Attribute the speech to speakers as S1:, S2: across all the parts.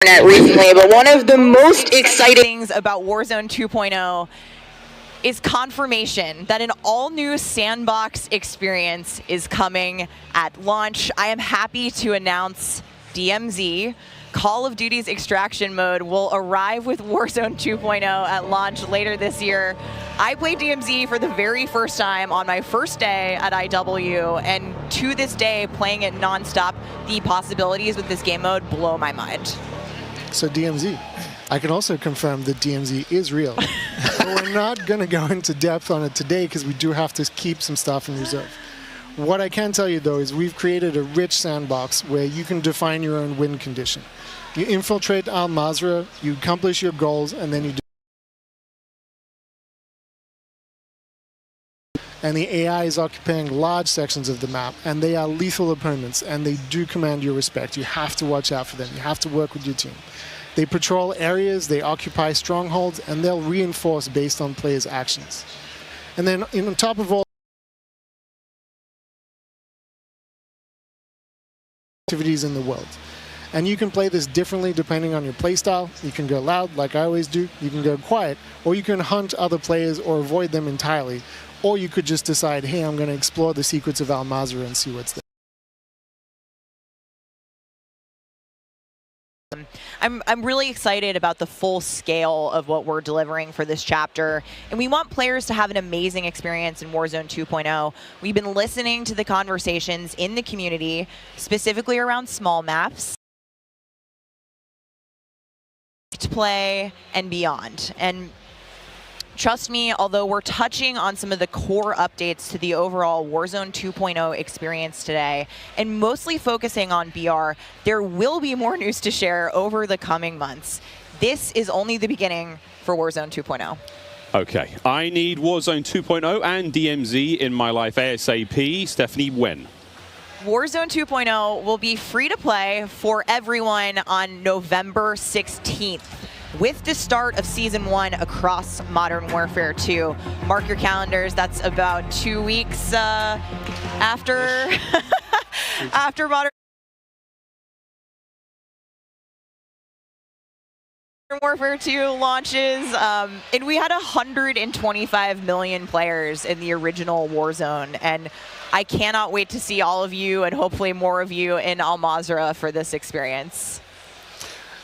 S1: recently, but one of the most exciting things about Warzone 2.0 is confirmation that an all-new sandbox experience is coming at launch. I am happy to announce DMZ. Call of Duty's extraction mode will arrive with Warzone 2.0 at launch later this year. I played DMZ for the very first time on my first day at IW, and to this day, playing it nonstop, the possibilities with this game mode blow my mind.
S2: So DMZ, I can also confirm that DMZ is real. We're not going to go into depth on it today because we do have to keep some stuff in reserve. What I can tell you, though, is we've created a rich sandbox where you can define your own win condition. You infiltrate Al Mazrah, you accomplish your goals, and then you do. And the AI is occupying large sections of the map, and they are lethal opponents, and they do command your respect. You have to watch out for them. You have to work with your team. They patrol areas, they occupy strongholds, and they'll reinforce based on players' actions. And then on top of all activities in the world. And you can play this differently depending on your playstyle. You can go loud, like I always do. You can go quiet, or you can hunt other players or avoid them entirely. Or you could just decide, hey, I'm going to explore the secrets of Al Mazrah and see what's there.
S1: I'm really excited about the full scale of what we're delivering for this chapter, and we want players to have an amazing experience in Warzone 2.0. We've been listening to the conversations in the community, specifically around small maps, play, and beyond. And trust me, although we're touching on some of the core updates to the overall Warzone 2.0 experience today, and mostly focusing on BR, there will be more news to share over the coming months. This is only the beginning for Warzone 2.0.
S3: Okay, I need Warzone 2.0 and DMZ in my life ASAP. Stephanie, when?
S1: Warzone 2.0 will be free to play for everyone on November 16th. With the start of Season 1 across Modern Warfare 2. Mark your calendars, that's about 2 weeks after, after Modern Warfare 2 launches. And we had 125 million players in the original Warzone, and I cannot wait to see all of you and hopefully more of you in Al Mazrah for this experience.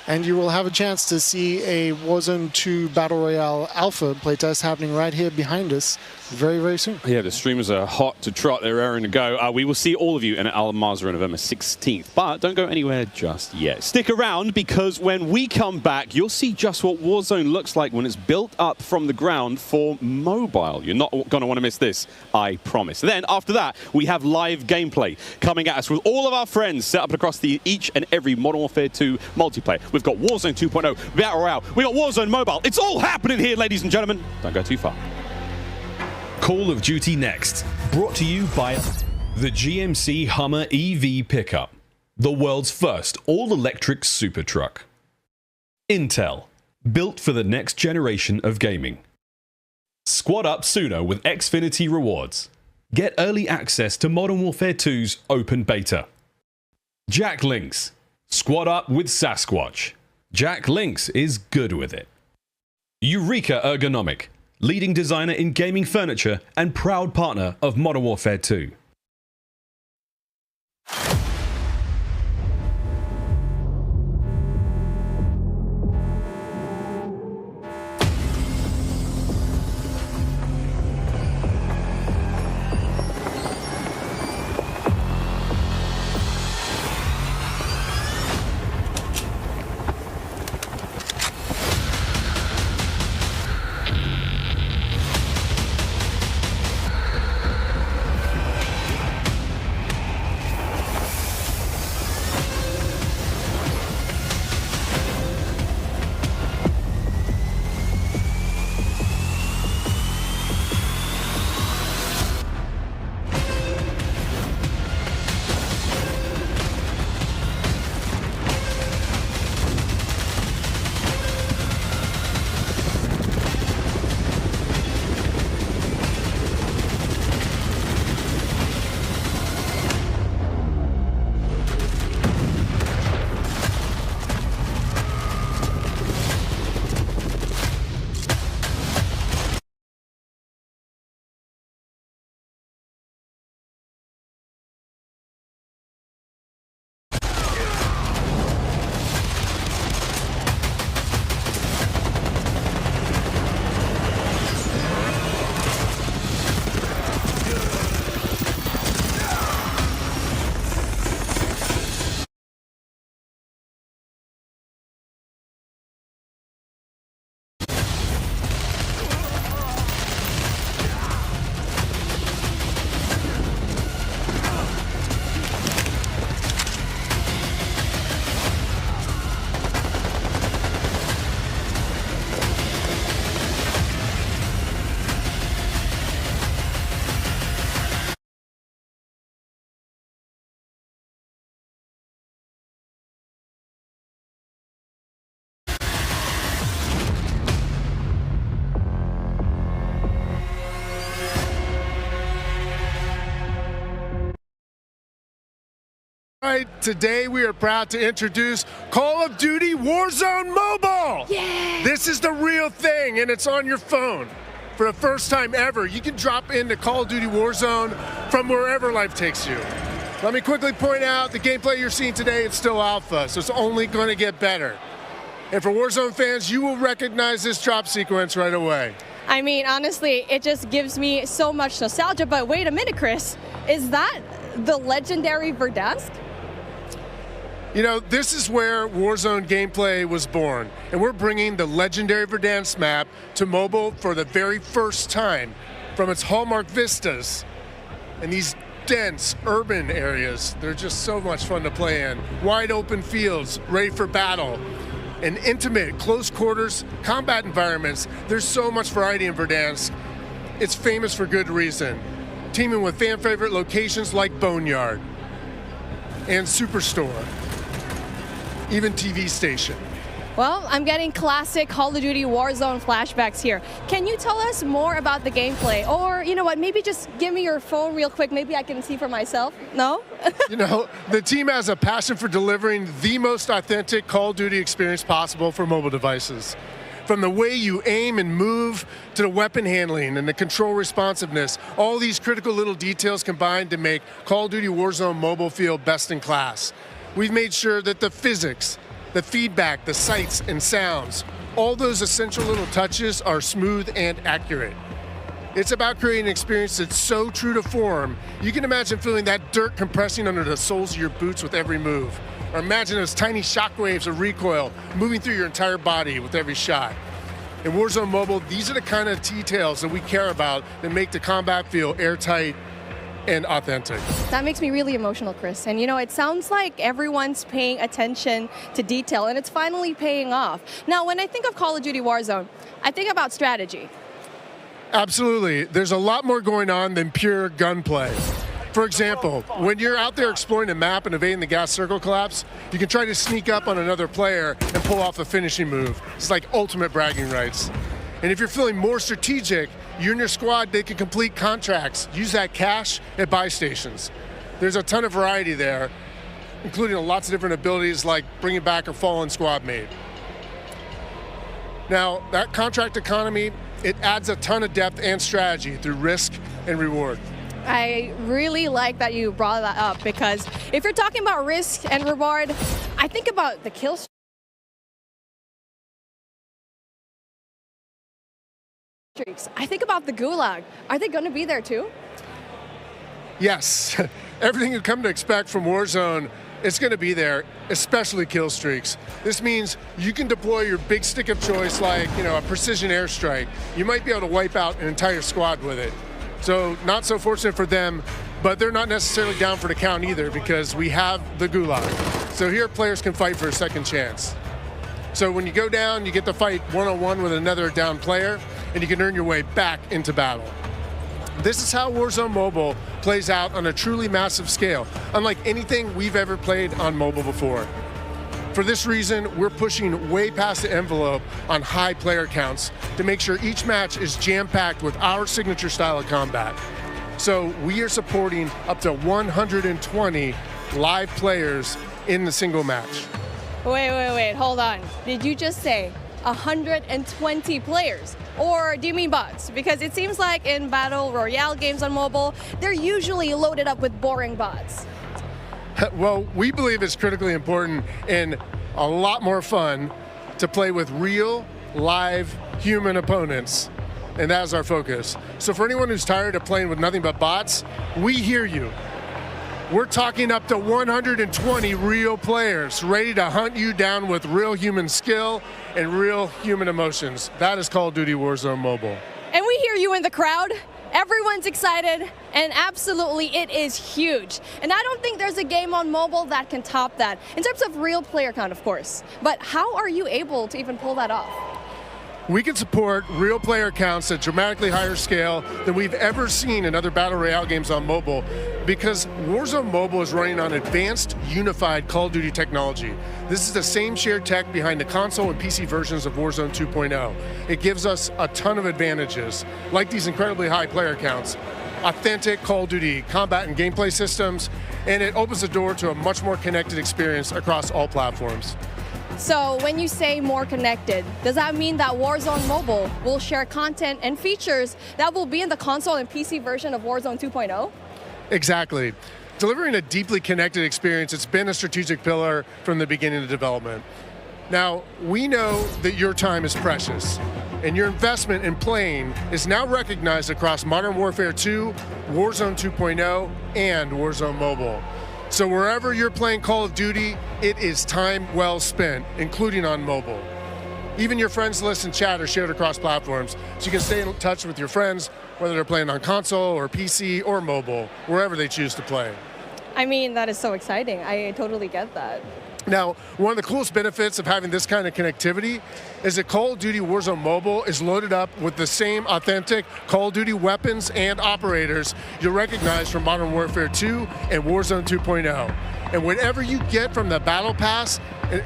S2: And you will have a chance to see a Warzone 2 Battle Royale Alpha playtest happening right here behind us very, very soon.
S3: Yeah, the streamers are hot to trot. They're raring to go. We will see all of you in Al Mazrah on November 16th. But don't go anywhere just yet. Stick around, because when we come back, you'll see just what Warzone looks like when it's built up from the ground for mobile. You're not going to want to miss this, I promise. Then, after that, we have live gameplay coming at us with all of our friends set up across each and every Modern Warfare 2 multiplayer. We've got Warzone 2.0, Battle Royale, we got Warzone Mobile. It's all happening here, ladies and gentlemen. Don't go too far.
S4: Call of Duty Next, brought to you by the GMC Hummer EV pickup, the world's first all-electric super truck. Intel, built for the next generation of gaming. Squad up sooner with Xfinity rewards. Get early access to Modern Warfare 2's open beta. Jack Links, squad up with Sasquatch. Jack Links is good with it. Eureka Ergonomic, leading designer in gaming furniture and proud partner of Modern Warfare 2.
S5: Right, today we are proud to introduce Call of Duty Warzone Mobile.
S6: Yeah.
S5: This is the real thing, and it's on your phone. For the first time ever, you can drop into Call of Duty Warzone from wherever life takes you. Let me quickly point out the gameplay you're seeing today is still alpha, so it's only going to get better. And for Warzone fans, you will recognize this drop sequence right away.
S6: I mean, honestly, it just gives me so much nostalgia. But wait a minute, Chris. Is that the legendary Verdansk?
S5: You know, this is where Warzone gameplay was born, and we're bringing the legendary Verdansk map to mobile for the very first time. From its hallmark vistas and these dense urban areas, they're just so much fun to play in. Wide open fields, ready for battle, and intimate, close quarters combat environments. There's so much variety in Verdansk. It's famous for good reason. Teaming with fan favorite locations like Boneyard and Superstore. Even TV station.
S6: Well, I'm getting classic Call of Duty Warzone flashbacks here. Can you tell us more about the gameplay? Or, you know what, maybe just give me your phone real quick. Maybe I can see for myself. No?
S5: You know, the team has a passion for delivering the most authentic Call of Duty experience possible for mobile devices. From the way you aim and move to the weapon handling and the control responsiveness, all these critical little details combine to make Call of Duty Warzone Mobile feel best in class. We've made sure that the physics, the feedback, the sights and sounds, all those essential little touches are smooth and accurate. It's about creating an experience that's so true to form, you can imagine feeling that dirt compressing under the soles of your boots with every move. Or imagine those tiny shockwaves of recoil moving through your entire body with every shot. In Warzone Mobile, these are the kind of details that we care about that make the combat feel airtight and authentic.
S6: That makes me really emotional, Chris. And you know, it sounds like everyone's paying attention to detail, and it's finally paying off. Now, when I think of Call of Duty Warzone, I think about strategy.
S5: Absolutely. There's a lot more going on than pure gunplay. For example, when you're out there exploring the map and evading the gas circle collapse, you can try to sneak up on another player and pull off a finishing move. It's like ultimate bragging rights. And if you're feeling more strategic, you and your squad, they can complete contracts, use that cash at buy stations. There's a ton of variety there, including lots of different abilities like bringing back a fallen squad mate. Now, that contract economy, it adds a ton of depth and strategy through risk and reward.
S6: I really like that you brought that up, because if you're talking about risk and reward, I think about the kill streaks. I think about the gulag. Are they going to be there too?
S5: Yes, everything you come to expect from Warzone, it's going to be there, especially kill streaks. This means you can deploy your big stick of choice like, you know, a precision airstrike. You might be able to wipe out an entire squad with it. So not so fortunate for them, but they're not necessarily down for the count either, because we have the gulag. So here players can fight for a second chance. So when you go down, you get to fight one-on-one with another down player, and you can earn your way back into battle. This is how Warzone Mobile plays out on a truly massive scale, unlike anything we've ever played on mobile before. For this reason, we're pushing way past the envelope on high player counts to make sure each match is jam-packed with our signature style of combat. So we are supporting up to 120 live players in the single match.
S6: Wait, hold on. Did you just say 120 players? Or do you mean bots? Because it seems like in Battle Royale games on mobile, they're usually loaded up with boring bots.
S5: Well, we believe it's critically important and a lot more fun to play with real, live, human opponents. And that is our focus. So for anyone who's tired of playing with nothing but bots, we hear you. We're talking up to 120 real players ready to hunt you down with real human skill and real human emotions. That is Call of Duty Warzone Mobile.
S6: And we hear you in the crowd. Everyone's excited, and absolutely it is huge. And I don't think there's a game on mobile that can top that, in terms of real player count, of course. But how are you able to even pull that off?
S5: We can support real player counts at dramatically higher scale than we've ever seen in other Battle Royale games on mobile, because Warzone Mobile is running on advanced, unified Call of Duty technology. This is the same shared tech behind the console and PC versions of Warzone 2.0. It gives us a ton of advantages, like these incredibly high player counts. authentic Call of Duty combat and gameplay systems, and it opens the door to a much more connected experience across all platforms.
S6: So when you say more connected, does that mean that Warzone Mobile will share content and features that will be in the console and PC version of Warzone 2.0?
S5: Exactly. Delivering a deeply connected experience, it's been a strategic pillar from the beginning of development. Now, we know that your time is precious, and your investment in playing is now recognized across Modern Warfare 2, Warzone 2.0, and Warzone Mobile. So wherever you're playing Call of Duty, it is time well spent, including on mobile. Even your friends list and chat are shared across platforms, so you can stay in touch with your friends, whether they're playing on console or PC or mobile, wherever they choose to play.
S6: I mean, that is so exciting. I totally get that.
S5: Now, one of the coolest benefits of having this kind of connectivity is that Call of Duty Warzone Mobile is loaded up with the same authentic Call of Duty weapons and operators you'll recognize from Modern Warfare 2 and Warzone 2.0. And whatever you get from the Battle Pass,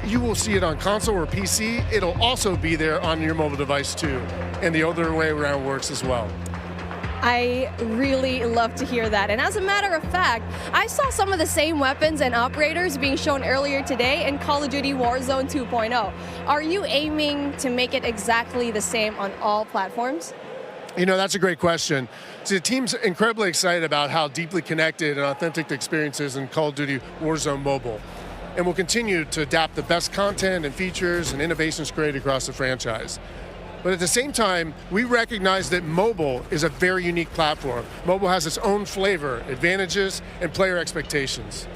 S5: you will see it on console or PC. It'll also be there on your mobile device too. And the other way around works as well.
S6: I really love to hear that. And as a matter of fact, I saw some of the same weapons and operators being shown earlier today in Call of Duty Warzone 2.0. Are you aiming to make it exactly the same on all platforms?
S5: You know, that's a great question. So the team's incredibly excited about how deeply connected and authentic the experience is in Call of Duty Warzone Mobile. And we'll continue to adapt the best content and features and innovations created across the franchise. But at the same time, we recognize that mobile is a very unique platform. Mobile has its own flavor, advantages, and player expectations.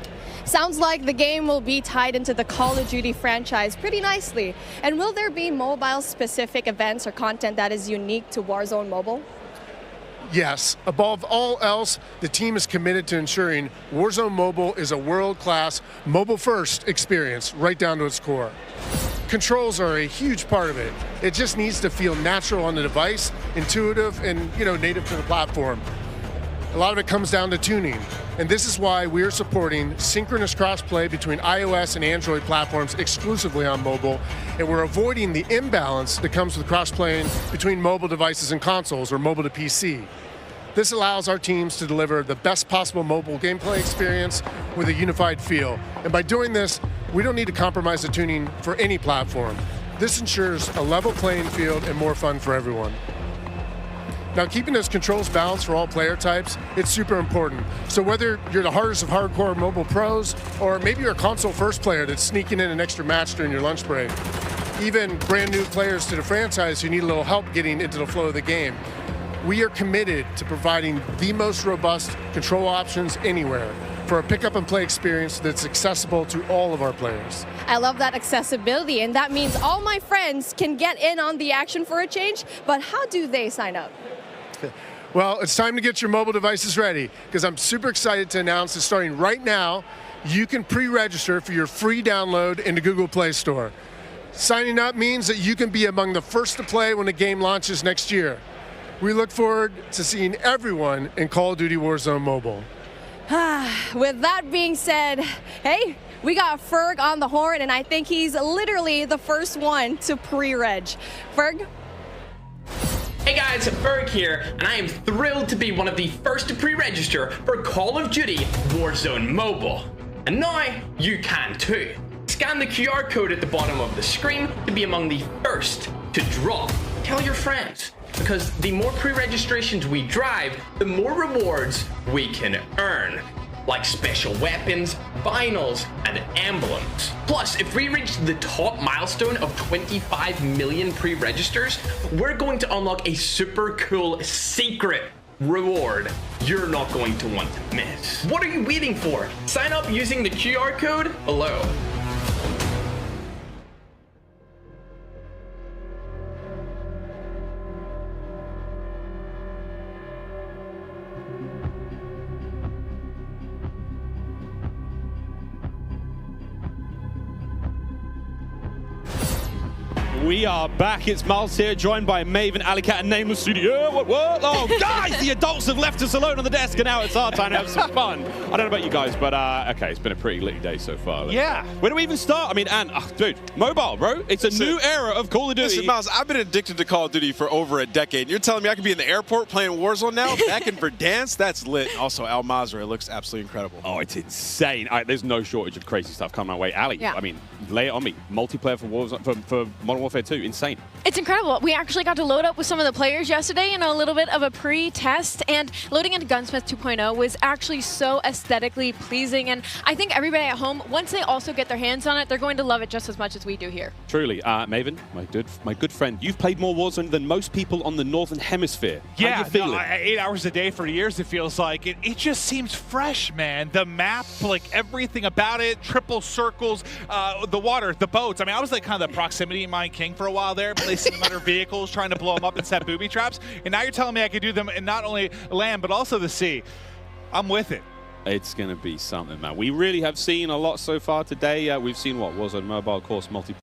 S6: Sounds like the game will be tied into the Call of Duty franchise pretty nicely. And will there be mobile-specific events or content that is unique to Warzone Mobile?
S5: Yes. Above all else, the team is committed to ensuring Warzone Mobile is a world-class, mobile-first experience right down to its core. Controls are a huge part of it. It just needs to feel natural on the device, intuitive, and native to the platform. A lot of it comes down to tuning, and this is why we're supporting synchronous crossplay between iOS and Android platforms exclusively on mobile, and we're avoiding the imbalance that comes with crossplaying between mobile devices and consoles or mobile to PC. This allows our teams to deliver the best possible mobile gameplay experience with a unified feel. And by doing this, we don't need to compromise the tuning for any platform. This ensures a level playing field and more fun for everyone. Now, keeping those controls balanced for all player types, it's super important. So whether you're the hardest of hardcore mobile pros, or maybe you're a console first player that's sneaking in an extra match during your lunch break, even brand new players to the franchise who need a little help getting into the flow of the game, we are committed to providing the most robust control options anywhere for a pick-up and play experience that's accessible to all of our players.
S6: I love that accessibility, and that means all my friends can get in on the action for a change, but how do they sign up?
S5: Well, it's time to get your mobile devices ready, because I'm super excited to announce that starting right now, you can pre-register for your free download in the Google Play Store. Signing up means that you can be among the first to play when the game launches next year. We look forward to seeing everyone in Call of Duty Warzone Mobile.
S6: With that being said, hey, we got Ferg on the horn, and I think he's literally the first one to pre-reg. Ferg?
S7: Hey guys, Ferg here, and I am thrilled to be one of the first to pre-register for Call of Duty Warzone Mobile. And now you can too. Scan the QR code at the bottom of the screen to be among the first to drop. Tell your friends, because the more pre-registrations we drive, the more rewards we can earn, like special weapons, vinyls, and emblems. Plus, if we reach the top milestone of 25 million pre-registers, we're going to unlock a super cool secret reward you're not going to want to miss. What are you waiting for? Sign up using the QR code below.
S3: We are back. It's Miles here, joined by Maven, Alicat, and Nameless Studio. What? Oh, guys, the adults have left us alone on the desk, and now it's our time to have some fun. I don't know about you guys, but okay, it's been a pretty litty day so far.
S8: Yeah.
S3: Where do we even start? I mean, dude, mobile, bro. It's a new era of Call of Duty.
S9: Listen, Miles, I've been addicted to Call of Duty for over a decade. You're telling me I could be in the airport playing Warzone now, back in Verdansk? That's lit. Also, Al Mazrah looks absolutely incredible.
S3: Oh, it's insane. There's no shortage of crazy stuff coming our way. Ali,
S10: Yeah.
S3: I mean, lay it on me. Multiplayer for Warzone, for Modern Warfare 2, insane.
S10: It's incredible. We actually got to load up with some of the players yesterday in a little bit of a pre-test, and loading into Gunsmith 2.0 was actually so aesthetically pleasing, and I think everybody at home, once they also get their hands on it, they're going to love it just as much as we do here.
S3: Truly. Maven, my good friend, you've played more Warzone than most people on the Northern Hemisphere.
S8: Yeah,
S3: How you feeling?
S8: 8 hours a day for years, it feels like. It just seems fresh, man. The map, like everything about it, triple circles, the water, the boats. I mean, I was like kind of the proximity mine king for a while there, placing them under vehicles, trying to blow them up and set booby traps. And now you're telling me I could do them in not only land, but also the sea. I'm with it.
S3: It's going to be something, man. We really have seen a lot so far today. We've seen what? Warzone Mobile, of course, multiplayer.